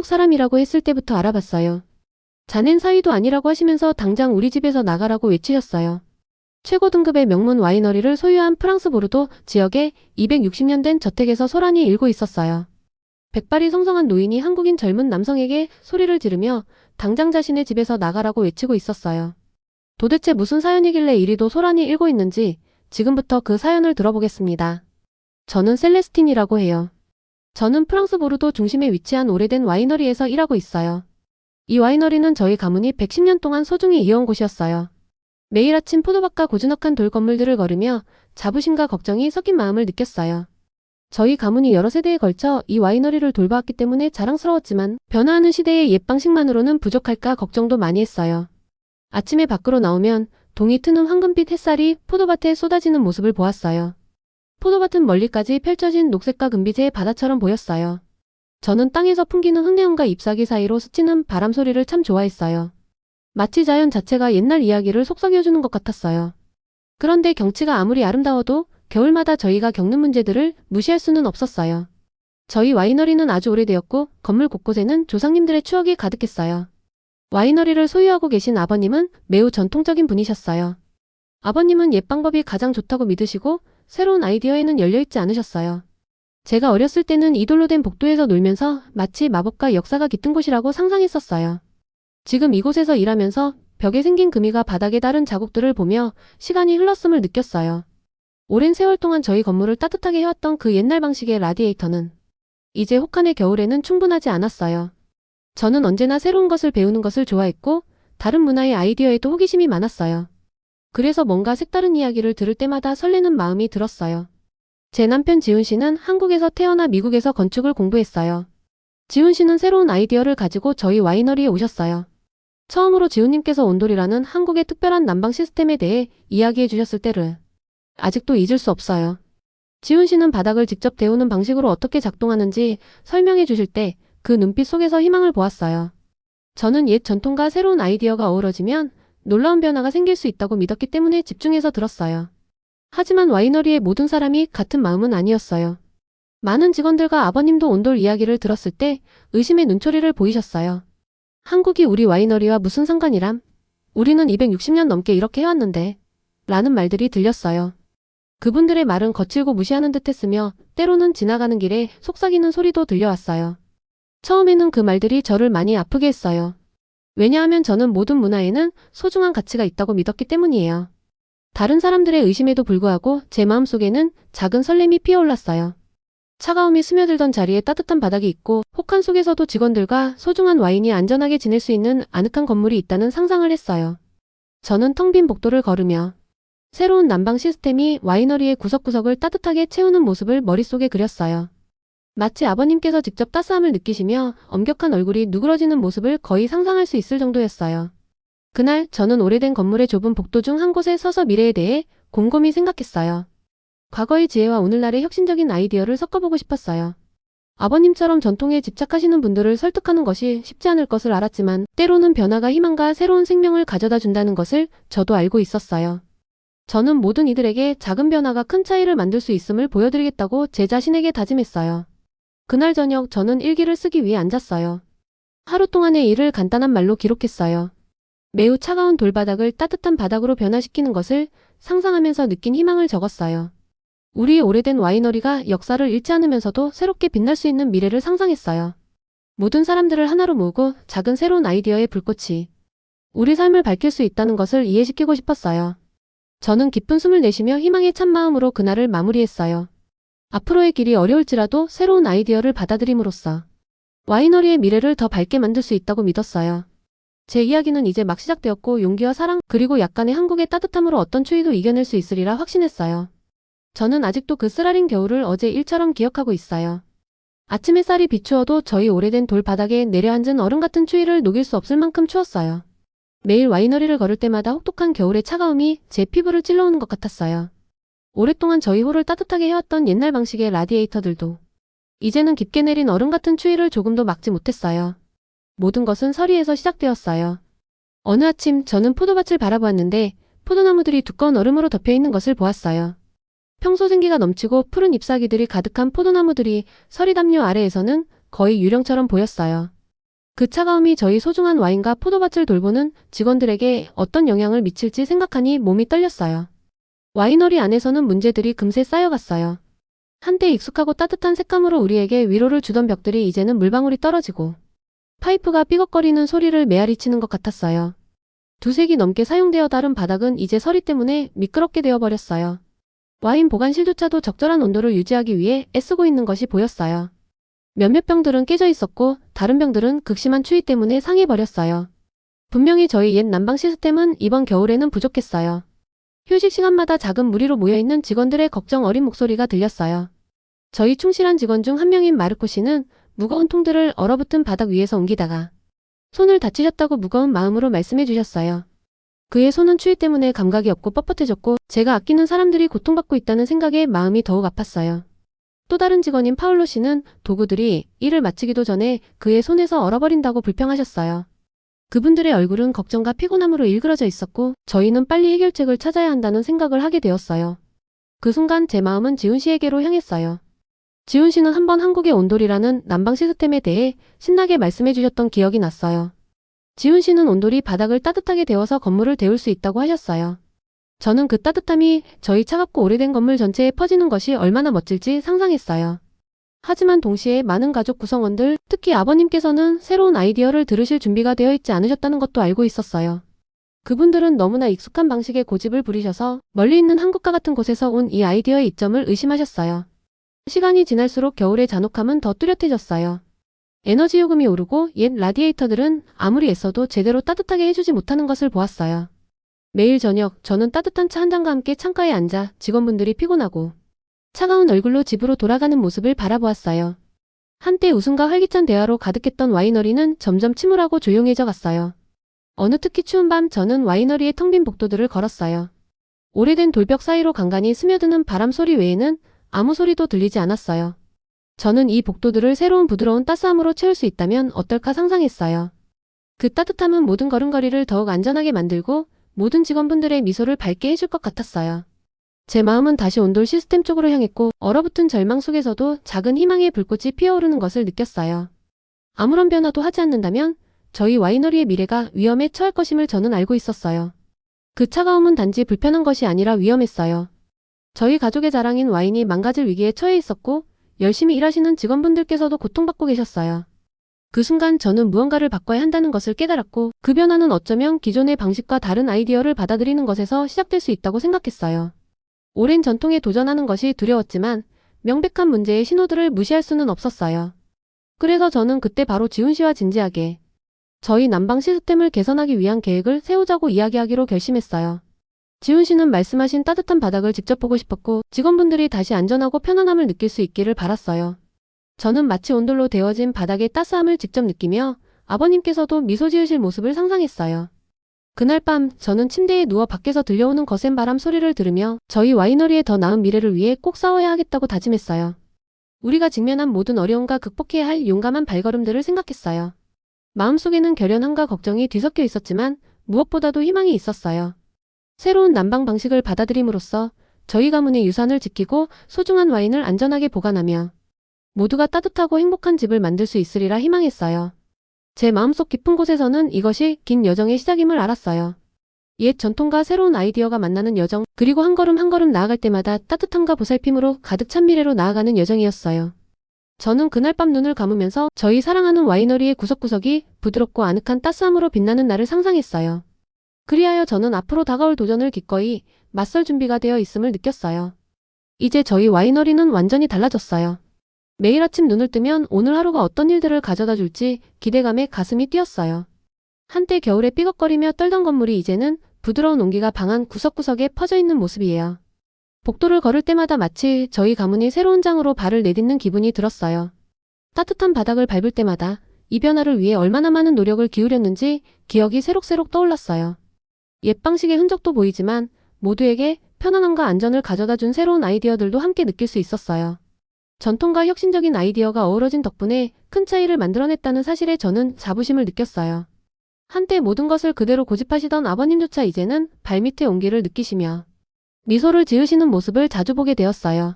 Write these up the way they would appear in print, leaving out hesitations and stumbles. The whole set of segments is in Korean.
한국 사람이라고 했을 때부터 알아봤어요. 자넨 사위도 아니라고 하시면서 당장 우리 집에서 나가라고 외치셨어요. 최고 등급의 명문 와이너리를 소유한 프랑스 보르도 지역에 260년 된 저택에서 소란이 일고 있었어요. 백발이 성성한 노인이 한국인 젊은 남성에게 소리를 지르며 당장 자신의 집에서 나가라고 외치고 있었어요. 도대체 무슨 사연이길래 이리도 소란이 일고 있는지 지금부터 그 사연을 들어보겠습니다. 저는 셀레스틴이라고 해요. 저는 프랑스 보르도 중심에 위치한 오래된 와이너리에서 일하고 있어요. 이 와이너리는 저희 가문이 110년 동안 소중히 이어온 곳이었어요. 매일 아침 포도밭과 고즈넉한 돌 건물들을 걸으며 자부심과 걱정이 섞인 마음을 느꼈어요. 저희 가문이 여러 세대에 걸쳐 이 와이너리를 돌봐왔기 때문에 자랑스러웠지만 변화하는 시대의 옛 방식만으로는 부족할까 걱정도 많이 했어요. 아침에 밖으로 나오면 동이 트는 황금빛 햇살이 포도밭에 쏟아지는 모습을 보았어요. 포도밭은 멀리까지 펼쳐진 녹색과 금빛의 바다처럼 보였어요. 저는 땅에서 풍기는 흙내음과 잎사귀 사이로 스치는 바람 소리를 참 좋아했어요. 마치 자연 자체가 옛날 이야기를 속삭여주는 것 같았어요. 그런데 경치가 아무리 아름다워도 겨울마다 저희가 겪는 문제들을 무시할 수는 없었어요. 저희 와이너리는 아주 오래되었고 건물 곳곳에는 조상님들의 추억이 가득했어요. 와이너리를 소유하고 계신 아버님은 매우 전통적인 분이셨어요. 아버님은 옛 방법이 가장 좋다고 믿으시고 새로운 아이디어에는 열려있지 않으셨어요. 제가 어렸을 때는 이 돌로 된 복도에서 놀면서 마치 마법과 역사가 깃든 곳이라고 상상했었어요. 지금 이곳에서 일하면서 벽에 생긴 금이가 바닥에 다른 자국들을 보며 시간이 흘렀음을 느꼈어요. 오랜 세월 동안 저희 건물을 따뜻하게 해왔던 그 옛날 방식의 라디에이터는 이제 혹한의 겨울에는 충분하지 않았어요. 저는 언제나 새로운 것을 배우는 것을 좋아했고 다른 문화의 아이디어에도 호기심이 많았어요. 그래서 뭔가 색다른 이야기를 들을 때마다 설레는 마음이 들었어요. 제 남편 지훈 씨는 한국에서 태어나 미국에서 건축을 공부했어요. 지훈 씨는 새로운 아이디어를 가지고 저희 와이너리에 오셨어요. 처음으로 지훈님께서 온돌이라는 한국의 특별한 난방 시스템에 대해 이야기해 주셨을 때를 아직도 잊을 수 없어요. 지훈 씨는 바닥을 직접 데우는 방식으로 어떻게 작동하는지 설명해 주실 때 그 눈빛 속에서 희망을 보았어요. 저는 옛 전통과 새로운 아이디어가 어우러지면 놀라운 변화가 생길 수 있다고 믿었기 때문에 집중해서 들었어요. 하지만 와이너리의 모든 사람이 같은 마음은 아니었어요. 많은 직원들과 아버님도 온돌 이야기를 들었을 때 의심의 눈초리를 보이셨어요. 한국이 우리 와이너리와 무슨 상관이람? 우리는 260년 넘게 이렇게 해왔는데 라는 말들이 들렸어요. 그분들의 말은 거칠고 무시하는 듯 했으며 때로는 지나가는 길에 속삭이는 소리도 들려왔어요. 처음에는 그 말들이 저를 많이 아프게 했어요. 왜냐하면 저는 모든 문화에는 소중한 가치가 있다고 믿었기 때문이에요. 다른 사람들의 의심에도 불구하고 제 마음속에는 작은 설렘이 피어올랐어요. 차가움이 스며들던 자리에 따뜻한 바닥이 있고 혹한 속에서도 직원들과 소중한 와인이 안전하게 지낼 수 있는 아늑한 건물이 있다는 상상을 했어요. 저는 텅 빈 복도를 걸으며 새로운 난방 시스템이 와이너리의 구석구석을 따뜻하게 채우는 모습을 머릿속에 그렸어요. 마치 아버님께서 직접 따스함을 느끼시며 엄격한 얼굴이 누그러지는 모습을 거의 상상할 수 있을 정도였어요. 그날 저는 오래된 건물의 좁은 복도 중 한 곳에 서서 미래에 대해 곰곰이 생각했어요. 과거의 지혜와 오늘날의 혁신적인 아이디어를 섞어보고 싶었어요. 아버님처럼 전통에 집착하시는 분들을 설득하는 것이 쉽지 않을 것을 알았지만 때로는 변화가 희망과 새로운 생명을 가져다 준다는 것을 저도 알고 있었어요. 저는 모든 이들에게 작은 변화가 큰 차이를 만들 수 있음을 보여드리겠다고 제 자신에게 다짐했어요. 그날 저녁 저는 일기를 쓰기 위해 앉았어요. 하루 동안의 일을 간단한 말로 기록했어요. 매우 차가운 돌바닥을 따뜻한 바닥으로 변화시키는 것을 상상하면서 느낀 희망을 적었어요. 우리의 오래된 와이너리가 역사를 잃지 않으면서도 새롭게 빛날 수 있는 미래를 상상했어요. 모든 사람들을 하나로 모으고 작은 새로운 아이디어의 불꽃이 우리 삶을 밝힐 수 있다는 것을 이해시키고 싶었어요. 저는 깊은 숨을 내쉬며 희망에 찬 마음으로 그날을 마무리했어요. 앞으로의 길이 어려울지라도 새로운 아이디어를 받아들임으로써 와이너리의 미래를 더 밝게 만들 수 있다고 믿었어요. 제 이야기는 이제 막 시작되었고 용기와 사랑 그리고 약간의 한국의 따뜻함으로 어떤 추위도 이겨낼 수 있으리라 확신했어요. 저는 아직도 그 쓰라린 겨울을 어제 일처럼 기억하고 있어요. 아침 햇살이 비추어도 저희 오래된 돌 바닥에 내려앉은 얼음 같은 추위를 녹일 수 없을 만큼 추웠어요. 매일 와이너리를 걸을 때마다 혹독한 겨울의 차가움이 제 피부를 찔러오는 것 같았어요. 오랫동안 저희 홀을 따뜻하게 해왔던 옛날 방식의 라디에이터들도 이제는 깊게 내린 얼음 같은 추위를 조금도 막지 못했어요. 모든 것은 서리에서 시작되었어요. 어느 아침 저는 포도밭을 바라보았는데 포도나무들이 두꺼운 얼음으로 덮여있는 것을 보았어요. 평소 생기가 넘치고 푸른 잎사귀들이 가득한 포도나무들이 서리 담요 아래에서는 거의 유령처럼 보였어요. 그 차가움이 저희 소중한 와인과 포도밭을 돌보는 직원들에게 어떤 영향을 미칠지 생각하니 몸이 떨렸어요. 와이너리 안에서는 문제들이 금세 쌓여갔어요. 한때 익숙하고 따뜻한 색감으로 우리에게 위로를 주던 벽들이 이제는 물방울이 떨어지고 파이프가 삐걱거리는 소리를 메아리치는 것 같았어요. 두세기 넘게 사용되어 다른 바닥은 이제 서리 때문에 미끄럽게 되어버렸어요. 와인 보관실조차도 적절한 온도를 유지하기 위해 애쓰고 있는 것이 보였어요. 몇몇 병들은 깨져 있었고 다른 병들은 극심한 추위 때문에 상해버렸어요. 분명히 저희 옛 난방 시스템은 이번 겨울에는 부족했어요. 휴식 시간마다 작은 무리로 모여있는 직원들의 걱정 어린 목소리가 들렸어요. 저희 충실한 직원 중 한 명인 마르코 씨는 무거운 통들을 얼어붙은 바닥 위에서 옮기다가 손을 다치셨다고 무거운 마음으로 말씀해 주셨어요. 그의 손은 추위 때문에 감각이 없고 뻣뻣해졌고 제가 아끼는 사람들이 고통받고 있다는 생각에 마음이 더욱 아팠어요. 또 다른 직원인 파울로 씨는 도구들이 일을 마치기도 전에 그의 손에서 얼어버린다고 불평하셨어요. 그분들의 얼굴은 걱정과 피곤함으로 일그러져 있었고 저희는 빨리 해결책을 찾아야 한다는 생각을 하게 되었어요. 그 순간 제 마음은 지훈 씨에게로 향했어요. 지훈 씨는 한번 한국의 온돌이라는 난방 시스템에 대해 신나게 말씀해 주셨던 기억이 났어요. 지훈 씨는 온돌이 바닥을 따뜻하게 데워서 건물을 데울 수 있다고 하셨어요. 저는 그 따뜻함이 저희 차갑고 오래된 건물 전체에 퍼지는 것이 얼마나 멋질지 상상했어요. 하지만 동시에 많은 가족 구성원들, 특히 아버님께서는 새로운 아이디어를 들으실 준비가 되어 있지 않으셨다는 것도 알고 있었어요. 그분들은 너무나 익숙한 방식의 고집을 부리셔서 멀리 있는 한국과 같은 곳에서 온 이 아이디어의 이점을 의심하셨어요. 시간이 지날수록 겨울의 잔혹함은 더 뚜렷해졌어요. 에너지 요금이 오르고 옛 라디에이터들은 아무리 애써도 제대로 따뜻하게 해주지 못하는 것을 보았어요. 매일 저녁 저는 따뜻한 차 한 잔과 함께 창가에 앉아 직원분들이 피곤하고 차가운 얼굴로 집으로 돌아가는 모습을 바라보았어요. 한때 웃음과 활기찬 대화로 가득했던 와이너리는 점점 침울하고 조용해져 갔어요. 어느 특히 추운 밤 저는 와이너리의 텅 빈 복도들을 걸었어요. 오래된 돌벽 사이로 간간히 스며드는 바람 소리 외에는 아무 소리도 들리지 않았어요. 저는 이 복도들을 새로운 부드러운 따스함으로 채울 수 있다면 어떨까 상상했어요. 그 따뜻함은 모든 걸음걸이를 더욱 안전하게 만들고 모든 직원분들의 미소를 밝게 해줄 것 같았어요. 제 마음은 다시 온돌 시스템 쪽으로 향했고 얼어붙은 절망 속에서도 작은 희망의 불꽃이 피어오르는 것을 느꼈어요. 아무런 변화도 하지 않는다면 저희 와이너리의 미래가 위험에 처할 것임을 저는 알고 있었어요. 그 차가움은 단지 불편한 것이 아니라 위험했어요. 저희 가족의 자랑인 와인이 망가질 위기에 처해 있었고 열심히 일하시는 직원분들께서도 고통받고 계셨어요. 그 순간 저는 무언가를 바꿔야 한다는 것을 깨달았고 그 변화는 어쩌면 기존의 방식과 다른 아이디어를 받아들이는 것에서 시작될 수 있다고 생각했어요. 오랜 전통에 도전하는 것이 두려웠지만 명백한 문제의 신호들을 무시할 수는 없었어요. 그래서 저는 그때 바로 지훈 씨와 진지하게 저희 난방 시스템을 개선하기 위한 계획을 세우자고 이야기하기로 결심했어요. 지훈 씨는 말씀하신 따뜻한 바닥을 직접 보고 싶었고 직원분들이 다시 안전하고 편안함을 느낄 수 있기를 바랐어요. 저는 마치 온돌로 데워진 바닥의 따스함을 직접 느끼며 아버님께서도 미소 지으실 모습을 상상했어요. 그날 밤 저는 침대에 누워 밖에서 들려오는 거센 바람 소리를 들으며 저희 와이너리의 더 나은 미래를 위해 꼭 싸워야 하겠다고 다짐했어요. 우리가 직면한 모든 어려움과 극복해야 할 용감한 발걸음들을 생각했어요. 마음속에는 결연함과 걱정이 뒤섞여 있었지만 무엇보다도 희망이 있었어요. 새로운 난방 방식을 받아들임으로써 저희 가문의 유산을 지키고 소중한 와인을 안전하게 보관하며 모두가 따뜻하고 행복한 집을 만들 수 있으리라 희망했어요. 제 마음속 깊은 곳에서는 이것이 긴 여정의 시작임을 알았어요. 옛 전통과 새로운 아이디어가 만나는 여정, 그리고 한 걸음 한 걸음 나아갈 때마다 따뜻함과 보살핌으로 가득 찬 미래로 나아가는 여정이었어요. 저는 그날 밤 눈을 감으면서 저희 사랑하는 와이너리의 구석구석이 부드럽고 아늑한 따스함으로 빛나는 날을 상상했어요. 그리하여 저는 앞으로 다가올 도전을 기꺼이 맞설 준비가 되어 있음을 느꼈어요. 이제 저희 와이너리는 완전히 달라졌어요. 매일 아침 눈을 뜨면 오늘 하루가 어떤 일들을 가져다 줄지 기대감에 가슴이 뛰었어요. 한때 겨울에 삐걱거리며 떨던 건물이 이제는 부드러운 온기가 방 안 구석구석에 퍼져 있는 모습이에요. 복도를 걸을 때마다 마치 저희 가문이 새로운 장으로 발을 내딛는 기분이 들었어요. 따뜻한 바닥을 밟을 때마다 이 변화를 위해 얼마나 많은 노력을 기울였는지 기억이 새록새록 떠올랐어요. 옛 방식의 흔적도 보이지만 모두에게 편안함과 안전을 가져다 준 새로운 아이디어들도 함께 느낄 수 있었어요. 전통과 혁신적인 아이디어가 어우러진 덕분에 큰 차이를 만들어냈다는 사실에 저는 자부심을 느꼈어요. 한때 모든 것을 그대로 고집하시던 아버님조차 이제는 발밑의 온기를 느끼시며 미소를 지으시는 모습을 자주 보게 되었어요.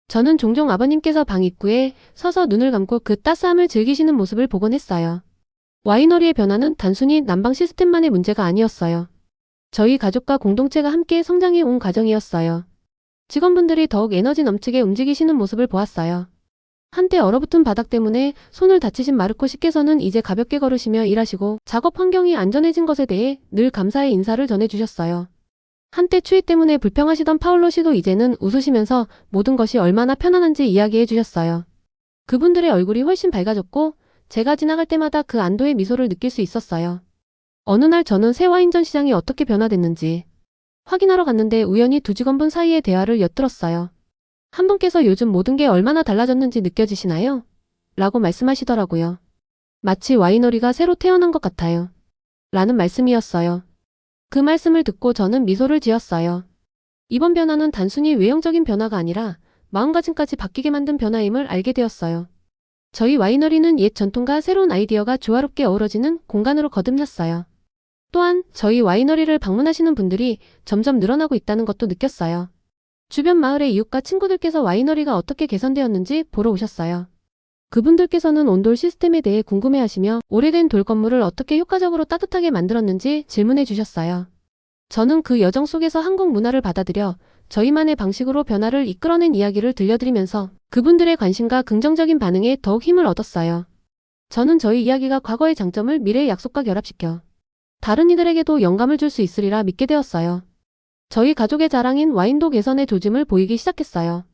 저는 종종 아버님께서 방 입구에 서서 눈을 감고 그 따스함을 즐기시는 모습을 보곤 했어요. 와이너리의 변화는 단순히 난방 시스템만의 문제가 아니었어요. 저희 가족과 공동체가 함께 성장해 온 과정이었어요. 직원분들이 더욱 에너지 넘치게 움직이시는 모습을 보았어요. 한때 얼어붙은 바닥 때문에 손을 다치신 마르코 씨께서는 이제 가볍게 걸으시며 일하시고 작업 환경이 안전해진 것에 대해 늘 감사의 인사를 전해주셨어요. 한때 추위 때문에 불평하시던 파울로 씨도 이제는 웃으시면서 모든 것이 얼마나 편안한지 이야기해 주셨어요. 그분들의 얼굴이 훨씬 밝아졌고 제가 지나갈 때마다 그 안도의 미소를 느낄 수 있었어요. 어느 날 저는 새 와인전 시장이 어떻게 변화됐는지 확인하러 갔는데 우연히 두 직원분 사이의 대화를 엿들었어요. 한 분께서 요즘 모든 게 얼마나 달라졌는지 느껴지시나요? 라고 말씀하시더라고요. 마치 와이너리가 새로 태어난 것 같아요. 라는 말씀이었어요. 그 말씀을 듣고 저는 미소를 지었어요. 이번 변화는 단순히 외형적인 변화가 아니라 마음가짐까지 바뀌게 만든 변화임을 알게 되었어요. 저희 와이너리는 옛 전통과 새로운 아이디어가 조화롭게 어우러지는 공간으로 거듭났어요. 또한 저희 와이너리를 방문하시는 분들이 점점 늘어나고 있다는 것도 느꼈어요. 주변 마을의 이웃과 친구들께서 와이너리가 어떻게 개선되었는지 보러 오셨어요. 그분들께서는 온돌 시스템에 대해 궁금해하시며 오래된 돌 건물을 어떻게 효과적으로 따뜻하게 만들었는지 질문해 주셨어요. 저는 그 여정 속에서 한국 문화를 받아들여 저희만의 방식으로 변화를 이끌어낸 이야기를 들려드리면서 그분들의 관심과 긍정적인 반응에 더욱 힘을 얻었어요. 저는 저희 이야기가 과거의 장점을 미래의 약속과 결합시켜 다른 이들에게도 영감을 줄 수 있으리라 믿게 되었어요. 저희 가족의 자랑인 와인도 개선의 조짐을 보이기 시작했어요.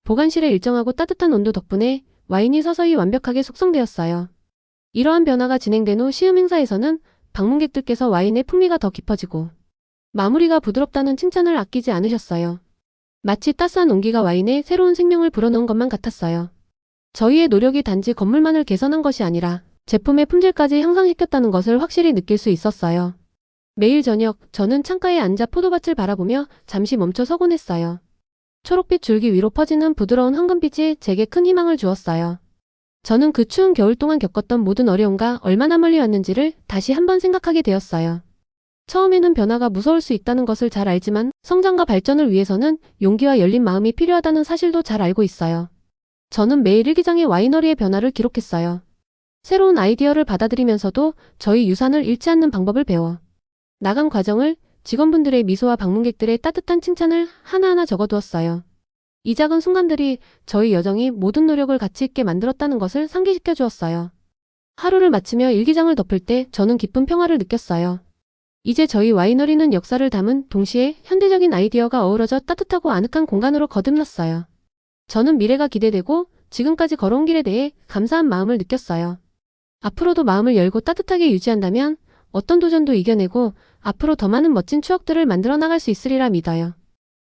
보관실의 일정하고 따뜻한 온도 덕분에 와인이 서서히 완벽하게 숙성되었어요. 이러한 변화가 진행된 후 시음 행사에서는 방문객들께서 와인의 풍미가 더 깊어지고 마무리가 부드럽다는 칭찬을 아끼지 않으셨어요. 마치 따스한 온기가 와인에 새로운 생명을 불어넣은 것만 같았어요. 저희의 노력이 단지 건물만을 개선한 것이 아니라 제품의 품질까지 향상시켰다는 것을 확실히 느낄 수 있었어요. 매일 저녁 저는 창가에 앉아 포도밭을 바라보며 잠시 멈춰 서곤 했어요. 초록빛 줄기 위로 퍼지는 부드러운 황금빛이 제게 큰 희망을 주었어요. 저는 그 추운 겨울 동안 겪었던 모든 어려움과 얼마나 멀리 왔는지를 다시 한번 생각하게 되었어요. 처음에는 변화가 무서울 수 있다는 것을 잘 알지만 성장과 발전을 위해서는 용기와 열린 마음이 필요하다는 사실도 잘 알고 있어요. 저는 매일 일기장에 와이너리의 변화를 기록했어요. 새로운 아이디어를 받아들이면서도 저희 유산을 잃지 않는 방법을 배워 나간 과정을 직원분들의 미소와 방문객들의 따뜻한 칭찬을 하나하나 적어두었어요. 이 작은 순간들이 저희 여정이 모든 노력을 가치 있게 만들었다는 것을 상기시켜 주었어요. 하루를 마치며 일기장을 덮을 때 저는 깊은 평화를 느꼈어요. 이제 저희 와이너리는 역사를 담은 동시에 현대적인 아이디어가 어우러져 따뜻하고 아늑한 공간으로 거듭났어요. 저는 미래가 기대되고 지금까지 걸어온 길에 대해 감사한 마음을 느꼈어요. 앞으로도 마음을 열고 따뜻하게 유지한다면 어떤 도전도 이겨내고 앞으로 더 많은 멋진 추억들을 만들어 나갈 수 있으리라 믿어요.